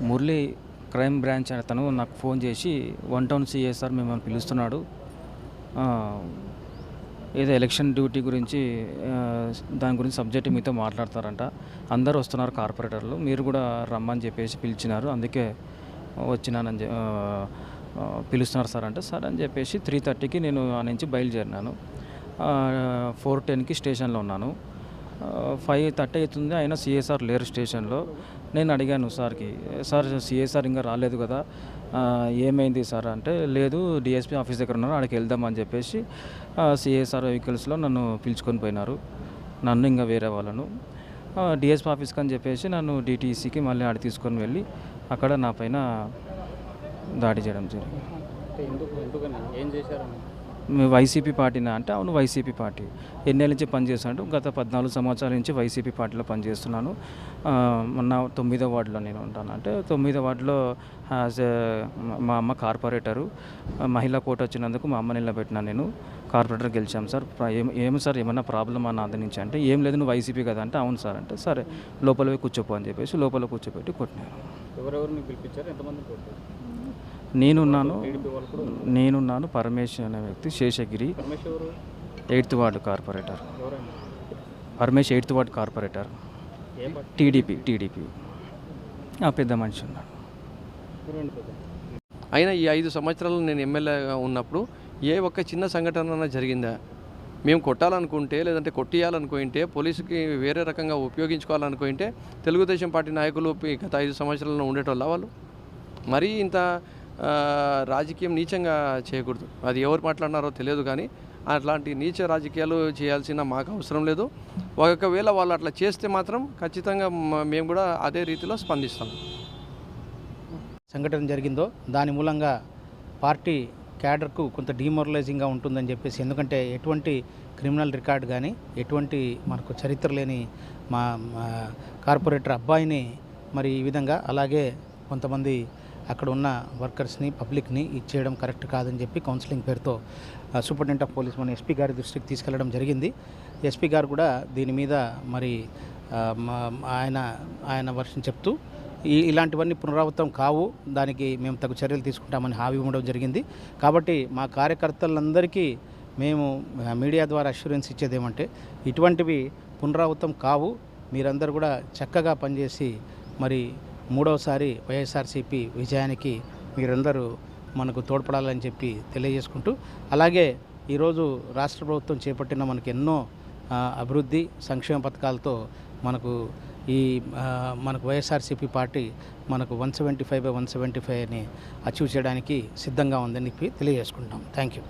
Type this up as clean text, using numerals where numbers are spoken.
Murali crime branch అతను నాకు phone చేసి 1 టౌన్ సిఐ సార్ మిమ్మల్ని పిలుస్తున్నాడు, ఏదో ఎలక్షన్ డ్యూటీ గురించి దాని గురించి సబ్జెక్ట్ మీతో మాట్లాడతారంట, అందరూ వస్తున్నారు కార్పొరేటర్లు, మీరు కూడా రమ్మని చెప్పేసి పిలిచినారు, అందుకే వచ్చినానని పిలుస్తున్నారు సార్ అంటే సరే అని చెప్పేసి 3:30కి నేను ఆ నుంచి బయలుదేరినాను. 4:10కి స్టేషన్లో ఉన్నాను. 5:30 అవుతుంది, అయినా సిఎస్ఆర్ లేరు స్టేషన్లో. నేను అడిగాను సార్కి, సార్ సిఎస్ఆర్ ఇంకా రాలేదు కదా, ఏమైంది సార్ అంటే, లేదు డిఎస్పీ ఆఫీస్ దగ్గర ఉన్నారు, అక్కడికి వెళ్దామని చెప్పేసి సిఎస్ఆర్ వెహికల్స్లో నన్ను పిలుచుకొని పోయినారు, నన్ను ఇంకా వేరే వాళ్ళను. డిఎస్పీ ఆఫీస్కి అని చెప్పేసి నన్ను డిటీసీకి మళ్ళీ ఆడ తీసుకొని వెళ్ళి అక్కడ నా పైన దాడి చేయడం జరిగింది. వైసీపీ పార్టీనా అంటే, అవును వైసీపీ పార్టీ. ఎన్నేళ్ళ నుంచి పనిచేస్తాను, గత 14 సంవత్సరాల నుంచి వైసీపీ పార్టీలో పనిచేస్తున్నాను. మొన్న 9వ వార్డులో నేను ఉంటాను. అంటే 9వ వార్డులో మా అమ్మ కార్పొరేటరు, మహిళా కోట వచ్చినందుకు మా అమ్మ నిలబెట్టినాను, నేను కార్పొరేటర్ గెలిచాం సార్. ఏమి సార్ ఏమన్నా ప్రాబ్లమ్ అన్న అందు నుంచి అంటే, ఏం లేదు నువ్వు వైసీపీ కదా అంటే, అవును సార్ అంటే, సరే లోపల పోయి కూర్చోపో అని చెప్పేసి లోపల కూర్చోబెట్టి కొట్టినారు. ఎవరెవరిని పిలిపించారు, ఎంతమంది? నేనున్నాను, పరమేశ్ అనే వ్యక్తి, Seshagiri 8th ward corporator. Paramesh 8th ward corporator, TDP పెద్ద మనిషి ఉన్నాడు. అయినా ఈ 5 సంవత్సరాలు నేను ఎమ్మెల్యేగా ఉన్నప్పుడు ఏ ఒక్క చిన్న సంఘటన జరిగిందా? మేము కొట్టాలనుకుంటే, లేదంటే కొట్టియాలనుకుంటే, పోలీసుకి వేరే రకంగా ఉపయోగించుకోవాలనుకుంటే తెలుగుదేశం పార్టీ నాయకులు గత 5 సంవత్సరాలలో ఉండేటోళ్ళ వాళ్ళు. మరీ ఇంత రాజకీయం నీచంగా చేయకూడదు. అది ఎవరు మాట్లాడినారో తెలియదు, కానీ అట్లాంటి నీచ రాజకీయాలు చేయాల్సిన మాకు అవసరం లేదు. ఒకవేళ వాళ్ళు అట్లా చేస్తే మాత్రం ఖచ్చితంగా మేము కూడా అదే రీతిలో స్పందిస్తాం. సంఘటన జరిగిందో దాని మూలంగా పార్టీ క్యాడర్కు కొంత డిమోరలైజింగ్గా ఉంటుందని చెప్పేసి, ఎందుకంటే ఎటువంటి క్రిమినల్ రికార్డు కానీ ఎటువంటి మనకు చరిత్ర లేని మా కార్పొరేటర్ అబ్బాయిని మరి ఈ విధంగా, అలాగే కొంతమంది అక్కడ ఉన్న వర్కర్స్ని పబ్లిక్ని ఇచ్చేయడం కరెక్ట్ కాదని చెప్పి కౌన్సిలింగ్ పేరుతో సూపరింటెండెంట్ ఆఫ్ పోలీస్ మన ఎస్పీ గారి దృష్టికి తీసుకెళ్లడం జరిగింది. ఎస్పీ గారు కూడా దీని మీద మరి ఆయన వర్షం చెప్తూ ఇలాంటివన్నీ పునరావృతం కావు, దానికి మేము తగు చర్యలు తీసుకుంటామని హామీ ఇవ్వడం జరిగింది. కాబట్టి మా కార్యకర్తలందరికీ మేము మీడియా ద్వారా అష్యూరెన్స్ ఇచ్చేది ఏమంటే, ఇటువంటివి పునరావృతం కావు, మీరందరూ కూడా చక్కగా పనిచేసి మరి 3వసారి వైఎస్ఆర్సీపీ విజయానికి మీరందరూ మనకు తోడ్పడాలని చెప్పి తెలియజేసుకుంటూ, అలాగే ఈరోజు రాష్ట్ర ప్రభుత్వం చేపట్టిన మనకు ఎన్నో అభివృద్ధి సంక్షేమ పథకాలతో మనకు వైఎస్ఆర్సీపీ పార్టీ మనకు 175/175 అని అచీవ్ చేయడానికి సిద్ధంగా ఉందని తెలియజేసుకుంటాం. Thank you.